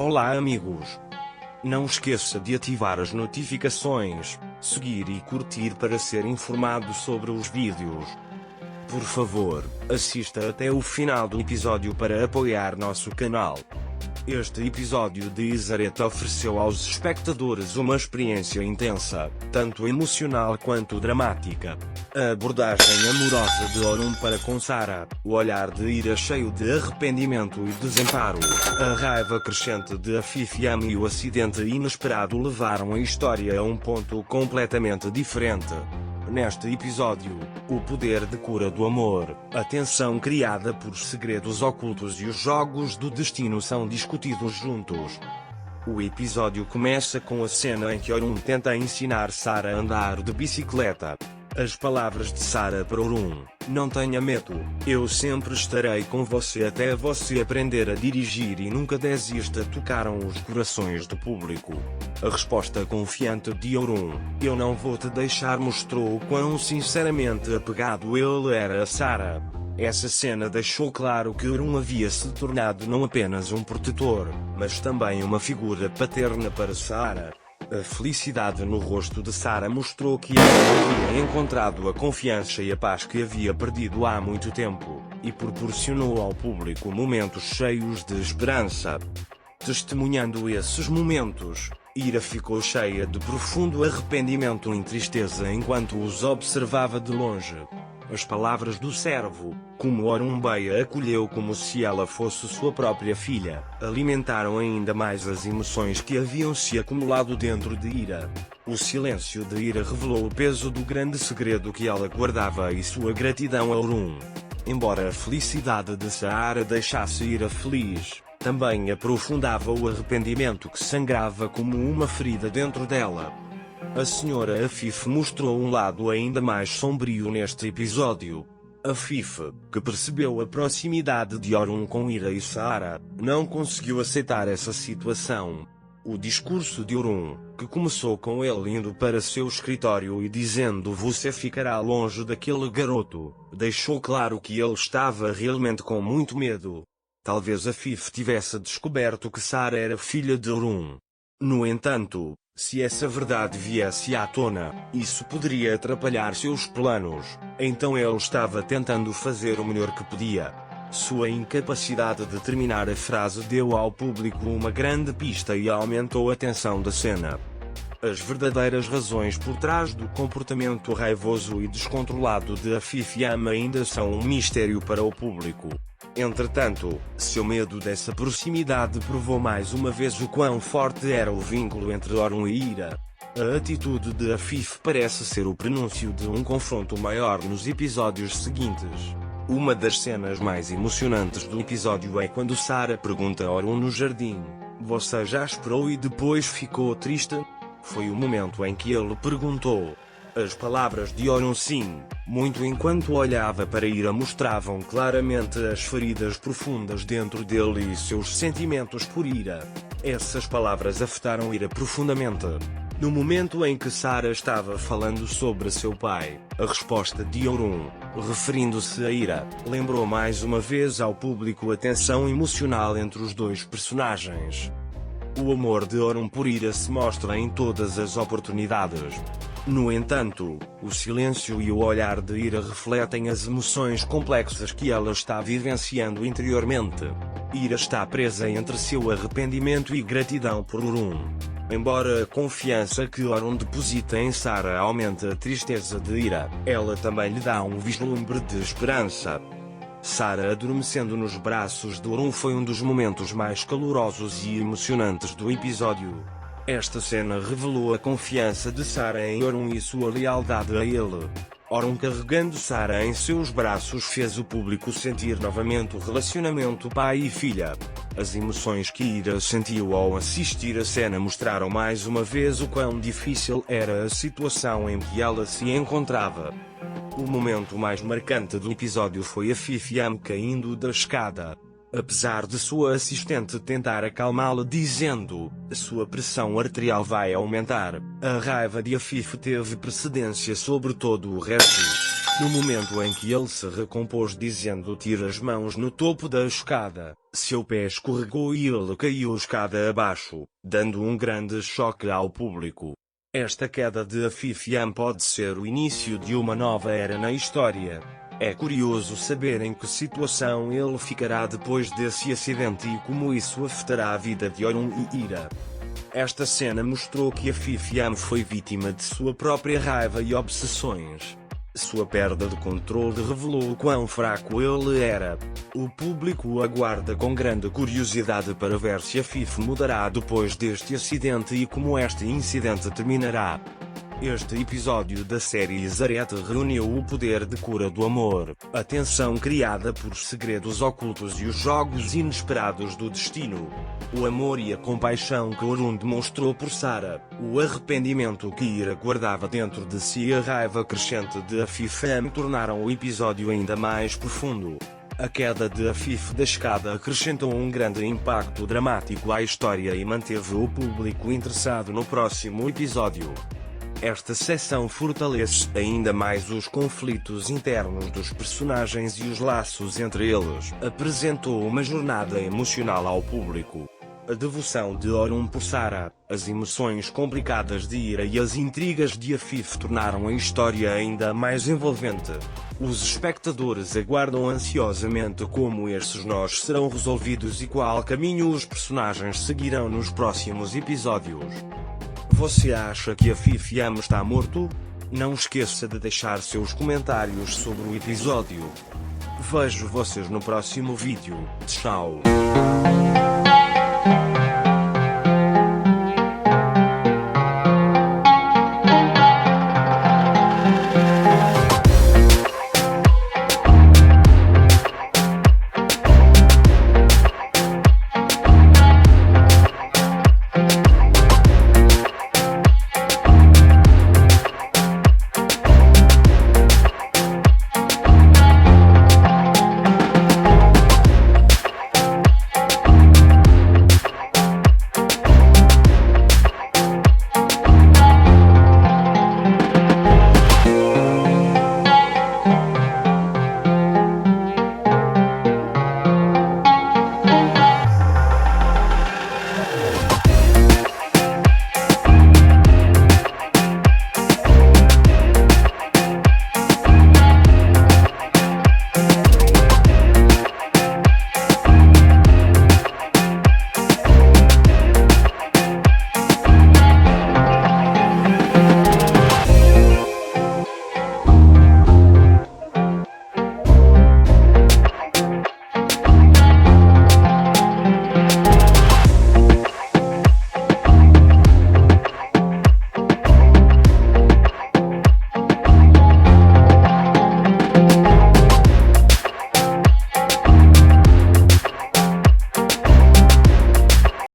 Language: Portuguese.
Olá amigos! Não esqueça de ativar as notificações, seguir e curtir para ser informado sobre os vídeos. Por favor, assista até o final do episódio para apoiar nosso canal. Este episódio de Isareta ofereceu aos espectadores uma experiência intensa, tanto emocional quanto dramática. A abordagem amorosa de Orun para com Sara, o olhar de ira cheio de arrependimento e desamparo, a raiva crescente de Afif e o acidente inesperado levaram a história a um ponto completamente diferente. Neste episódio, o poder de cura do amor, a tensão criada por segredos ocultos e os jogos do destino são discutidos juntos. O episódio começa com a cena em que Orun tenta ensinar Sara a andar de bicicleta. As palavras de Sara para Orun: "Não tenha medo, eu sempre estarei com você até você aprender a dirigir e nunca desista", tocaram os corações do público. A resposta confiante de Orun: "Eu não vou te deixar", mostrou o quão sinceramente apegado ele era a Sara. Essa cena deixou claro que Orun havia se tornado não apenas um protetor, mas também uma figura paterna para Sara. A felicidade no rosto de Sara mostrou que ela havia encontrado a confiança e a paz que havia perdido há muito tempo, e proporcionou ao público momentos cheios de esperança. Testemunhando esses momentos, Ira ficou cheia de profundo arrependimento e tristeza enquanto os observava de longe. As palavras do servo, como Orun Bey a acolheu como se ela fosse sua própria filha, alimentaram ainda mais as emoções que haviam se acumulado dentro de Ira. O silêncio de Ira revelou o peso do grande segredo que ela guardava e sua gratidão a Orun. Embora a felicidade de Sara deixasse Ira feliz, também aprofundava o arrependimento que sangrava como uma ferida dentro dela. A senhora Afif mostrou um lado ainda mais sombrio neste episódio. Afif, que percebeu a proximidade de Orun com Ira e Sara, não conseguiu aceitar essa situação. O discurso de Orun, que começou com ele indo para seu escritório e dizendo "você ficará longe daquele garoto", deixou claro que ele estava realmente com muito medo. Talvez Afif tivesse descoberto que Sara era filha de Orun. No entanto, se essa verdade viesse à tona, isso poderia atrapalhar seus planos, então ele estava tentando fazer o melhor que podia. Sua incapacidade de terminar a frase deu ao público uma grande pista e aumentou a tensão da cena. As verdadeiras razões por trás do comportamento raivoso e descontrolado de Afif ainda são um mistério para o público. Entretanto, seu medo dessa proximidade provou mais uma vez o quão forte era o vínculo entre Orun e Ira. A atitude de Afif parece ser o prenúncio de um confronto maior nos episódios seguintes. Uma das cenas mais emocionantes do episódio é quando Sara pergunta a Orun no jardim: "Você já esperou e depois ficou triste?" Foi o momento em que ele perguntou. As palavras de Orun "sim", muito enquanto olhava para Ira mostravam claramente as feridas profundas dentro dele e seus sentimentos por Ira. Essas palavras afetaram Ira profundamente. No momento em que Sara estava falando sobre seu pai, a resposta de Orun, referindo-se a Ira, lembrou mais uma vez ao público a tensão emocional entre os dois personagens. O amor de Orun por Ira se mostra em todas as oportunidades. No entanto, o silêncio e o olhar de Ira refletem as emoções complexas que ela está vivenciando interiormente. Ira está presa entre seu arrependimento e gratidão por Orun. Embora a confiança que Orun deposita em Sara aumente a tristeza de Ira, ela também lhe dá um vislumbre de esperança. Sara adormecendo nos braços de Orun foi um dos momentos mais calorosos e emocionantes do episódio. Esta cena revelou a confiança de Sara em Orun e sua lealdade a ele. Orun carregando Sara em seus braços fez o público sentir novamente o relacionamento pai e filha. As emoções que Ira sentiu ao assistir a cena mostraram mais uma vez o quão difícil era a situação em que ela se encontrava. O momento mais marcante do episódio foi Afif caindo da escada. Apesar de sua assistente tentar acalmá-la dizendo, "a sua pressão arterial vai aumentar", a raiva de Afif teve precedência sobre todo o resto. No momento em que ele se recompôs dizendo tira as mãos no topo da escada, seu pé escorregou e ele caiu escada abaixo, dando um grande choque ao público. Esta queda de Afifian pode ser o início de uma nova era na história. É curioso saber em que situação ele ficará depois desse acidente e como isso afetará a vida de Orun e Ira. Esta cena mostrou que Afifian foi vítima de sua própria raiva e obsessões. Sua perda de controle revelou o quão fraco ele era. O público o aguarda com grande curiosidade para ver se Afif mudará depois deste acidente e como este incidente terminará. Este episódio da série Zarete reuniu o poder de cura do amor, a tensão criada por segredos ocultos e os jogos inesperados do destino. O amor e a compaixão que Orun demonstrou por Sarah, o arrependimento que Ira guardava dentro de si e a raiva crescente de Afifan tornaram o episódio ainda mais profundo. A queda de Afif da escada acrescentou um grande impacto dramático à história e manteve o público interessado no próximo episódio. Esta seção fortalece ainda mais os conflitos internos dos personagens e os laços entre eles. Apresentou uma jornada emocional ao público. A devoção de Orun por Sarah, as emoções complicadas de Ira e as intrigas de Afif tornaram a história ainda mais envolvente. Os espectadores aguardam ansiosamente como estes nós serão resolvidos e qual caminho os personagens seguirão nos próximos episódios. Você acha que Afifian está morto? Não esqueça de deixar seus comentários sobre o episódio. Vejo vocês no próximo vídeo. Tchau.